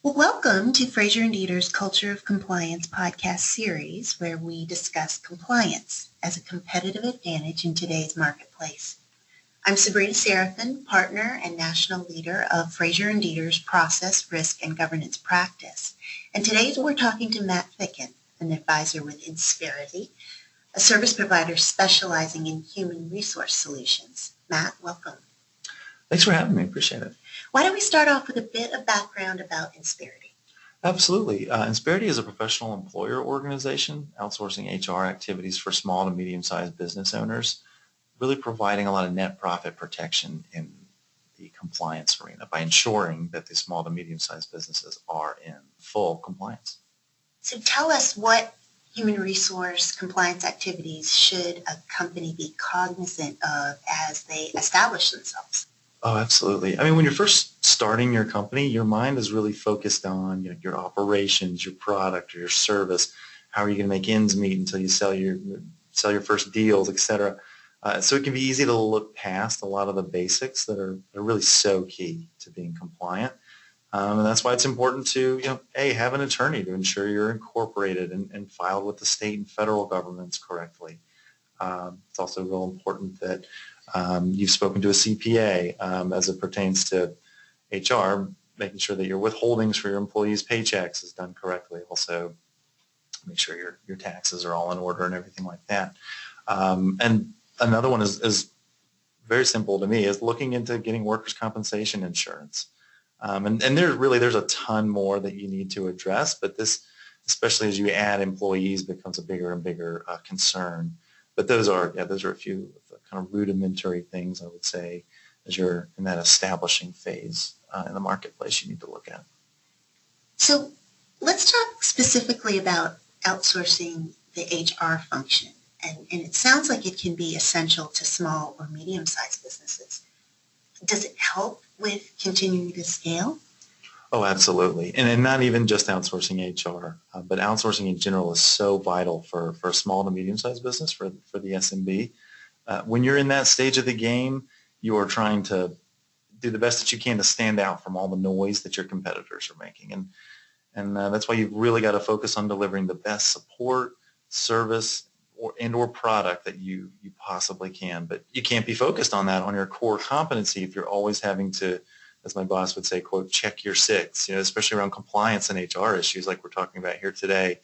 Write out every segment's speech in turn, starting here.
Well, welcome to Frazier and Deeter's Culture of Compliance podcast series, where we discuss compliance as a competitive advantage in today's marketplace. I'm Sabrina Serafin, partner and national leader of Frazier and Deeter's process, risk, and governance practice. And today we're talking to Matt Ficken, an advisor with Insperity, a service provider specializing in human resource solutions. Matt, welcome. Thanks for having me. Appreciate it. Why don't we start off with a bit of background about Insperity? Absolutely. Insperity is a professional employer organization outsourcing HR activities for small to medium-sized business owners, really providing a lot of net profit protection in the compliance arena by ensuring that the small to medium-sized businesses are in full compliance. So tell us, what human resource compliance activities should a company be cognizant of as they establish themselves? Oh, absolutely. I mean, when you're first starting your company, your mind is really focused on your operations, your product, or your service. How are you going to make ends meet until you sell your first deals, et cetera. So it can be easy to look past a lot of the basics that are really so key to being compliant. And that's why it's important to, have an attorney to ensure you're incorporated and filed with the state and federal governments correctly. It's also real important that you've spoken to a CPA as it pertains to HR, making sure that your withholdings for your employees' paychecks is done correctly. Also, make sure your taxes are all in order and everything like that. And another one is very simple to me, is looking into getting workers' compensation insurance. And there's a ton more that you need to address, but this, especially as you add employees, becomes a bigger and bigger concern. But those are a few of the kind of rudimentary things, I would say, as you're in that establishing phase in the marketplace you need to look at. So let's talk specifically about outsourcing the HR function. And it sounds like it can be essential to small or medium-sized businesses. Does it help with continuing to scale? Oh, absolutely. And not even just outsourcing HR, but outsourcing in general is so vital for a small to medium-sized business, for the SMB. When you're in that stage of the game, you are trying to do the best that you can to stand out from all the noise that your competitors are making. And that's why you've really got to focus on delivering the best support, service, or product that you possibly can. But you can't be focused on that, on your core competency, if you're always having to, as my boss would say, quote, check your six, especially around compliance and HR issues like we're talking about here today.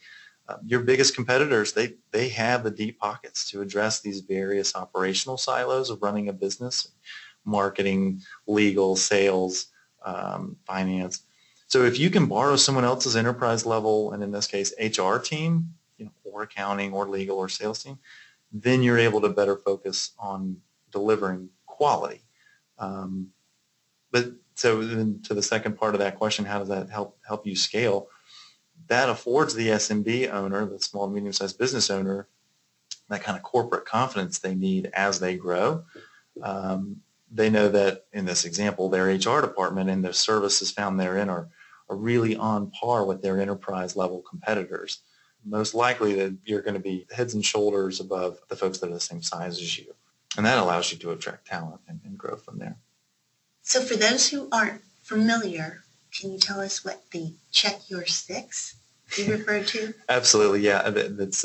Your biggest competitors, they have the deep pockets to address these various operational silos of running a business, marketing, legal, sales, finance. So if you can borrow someone else's enterprise level, and in this case, HR team, or accounting or legal or sales team, then you're able to better focus on delivering quality. But so then to the second part of that question, how does that help you scale? That affords the SMB owner, the small and medium-sized business owner, that kind of corporate confidence they need as they grow. They know that in this example, their HR department and the services found therein are really on par with their enterprise level competitors. Most likely that you're going to be heads and shoulders above the folks that are the same size as you. And that allows you to attract talent and grow from there. So for those who aren't familiar, can you tell us what the check your six you referred to? Absolutely, yeah. It's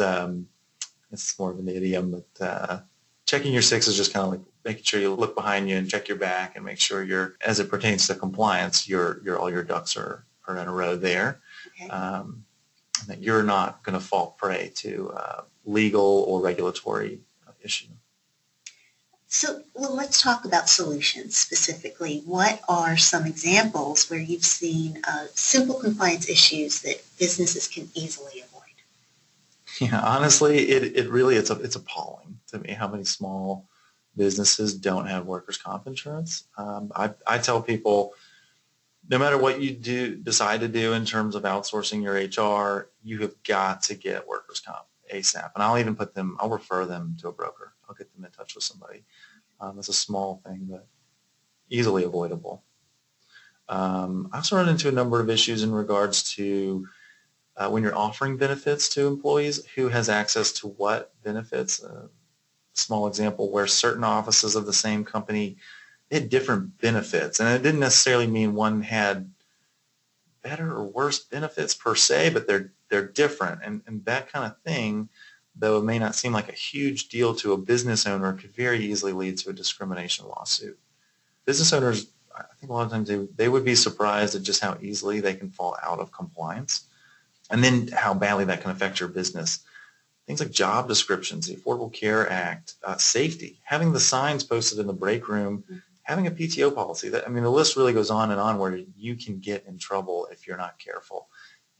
more of an idiom, but checking your six is just kind of like making sure you look behind you and check your back and make sure as it pertains to compliance, all your ducks are in a row there. Okay. That you're not going to fall prey to legal or regulatory issue. So, let's talk about solutions specifically. What are some examples where you've seen simple compliance issues that businesses can easily avoid? Yeah, honestly, it's appalling to me how many small businesses don't have workers' comp insurance. I tell people, no matter what you decide to do in terms of outsourcing your HR, you have got to get workers' comp ASAP. And I'll refer them to a broker. I'll get them in touch with somebody. It's a small thing, but easily avoidable. I also run into a number of issues in regards to when you're offering benefits to employees, who has access to what benefits. Small example where certain offices of the same company, they had different benefits. And it didn't necessarily mean one had better or worse benefits per se, but they're different. And that kind of thing, though it may not seem like a huge deal to a business owner, could very easily lead to a discrimination lawsuit. Business owners, I think a lot of times they would be surprised at just how easily they can fall out of compliance, and then how badly that can affect your business. Things like job descriptions, the Affordable Care Act, safety, having the signs posted in the break room, having a PTO policy. The list really goes on and on where you can get in trouble if you're not careful.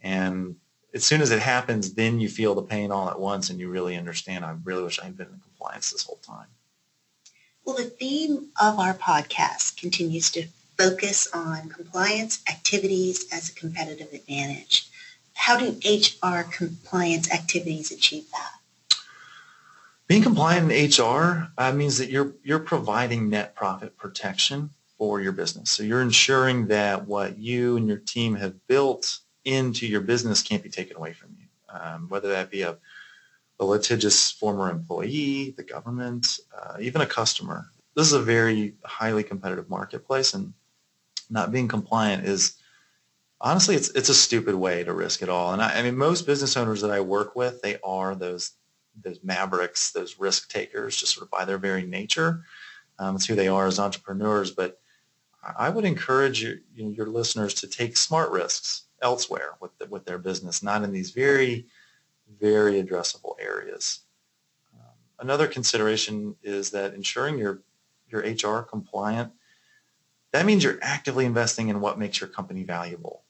And as soon as it happens, then you feel the pain all at once and you really understand, I really wish I had been in compliance this whole time. Well, the theme of our podcast continues to focus on compliance activities as a competitive advantage. How do HR compliance activities achieve that? Being compliant in HR means that you're providing net profit protection for your business. So you're ensuring that what you and your team have built into your business can't be taken away from you, whether that be a litigious former employee, the government, even a customer. This is a very highly competitive marketplace, and not being compliant is, honestly, it's a stupid way to risk it all. And most business owners that I work with, they are those mavericks, those risk takers, just sort of by their very nature. It's who they are as entrepreneurs. But I would encourage your listeners to take smart risks elsewhere with their business, not in these very, very addressable areas. Another consideration is that ensuring your HR compliant, that means you're actively investing in what makes your company valuable,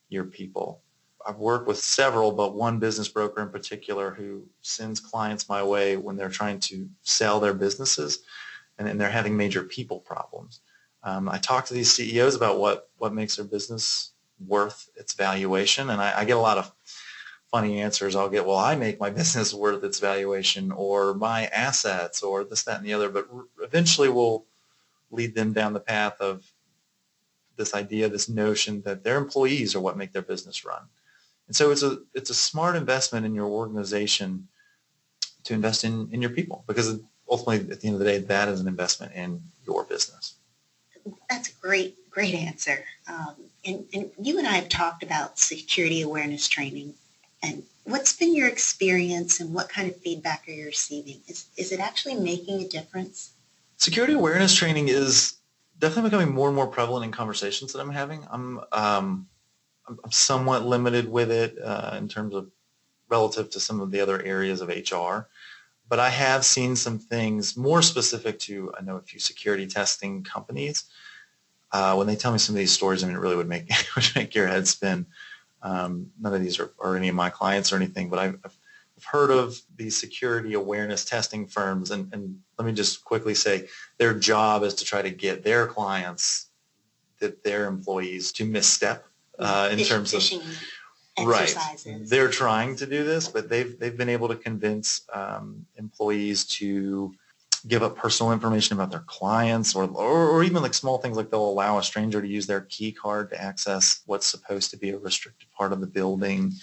your people. I've worked with several, but one business broker in particular who sends clients my way when they're trying to sell their businesses and they're having major people problems. I talk to these CEOs about what makes their business worth its valuation, and I get a lot of funny answers. I'll get, well, I make my business worth its valuation, or my assets, or this, that, and the other, but eventually we'll lead them down the path of this idea, this notion that their employees are what make their business run. And so it's a smart investment in your organization to invest in your people, because ultimately, at the end of the day, that is an investment in your business. That's a great answer. And you and I have talked about security awareness training. And what's been your experience, and what kind of feedback are you receiving? Is it actually making a difference? Security awareness training is definitely becoming more and more prevalent in conversations that I'm having. I'm somewhat limited with it in terms of relative to some of the other areas of HR. But I have seen some things more specific to, I know a few security testing companies. When they tell me some of these stories, it really would make your head spin. None of these are any of my clients or anything, but I've heard of these security awareness testing firms, and let me just quickly say their job is to try to get their clients, their employees, to misstep in terms of exercises. Right. They're trying to do this, but they've been able to convince employees to give up personal information about their clients, or even like small things like they'll allow a stranger to use their key card to access what's supposed to be a restricted part of the building.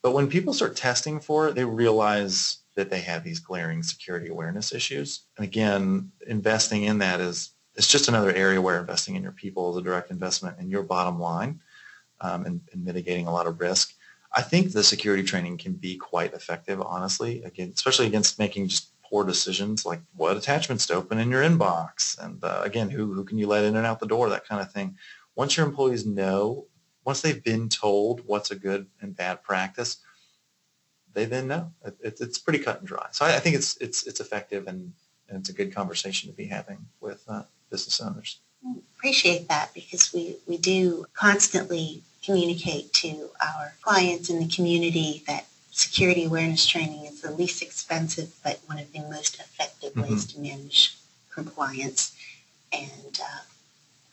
But when people start testing for it, they realize that they have these glaring security awareness issues. And again, investing in that it's just another area where investing in your people is a direct investment in your bottom line, and mitigating a lot of risk. I think the security training can be quite effective, honestly, again, especially against making just poor decisions like what attachments to open in your inbox, and again, who can you let in and out the door, that kind of thing. Once your employees know, once they've been told what's a good and bad practice, they then know. It's pretty cut and dry. So I think it's effective, and it's a good conversation to be having with business owners. Appreciate that, because we do constantly communicate to our clients in the community that security awareness training is the least expensive but one of the most effective ways to manage compliance. And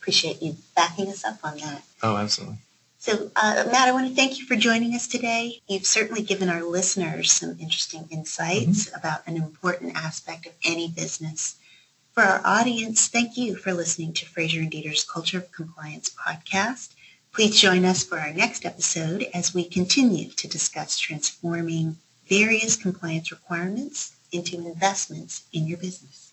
appreciate you backing us up on that. Oh, absolutely. So, Matt, I want to thank you for joining us today. You've certainly given our listeners some interesting insights about an important aspect of any business. For our audience, thank you for listening to Frazier and Deeter's Culture of Compliance podcast. Please join us for our next episode as we continue to discuss transforming various compliance requirements into investments in your business.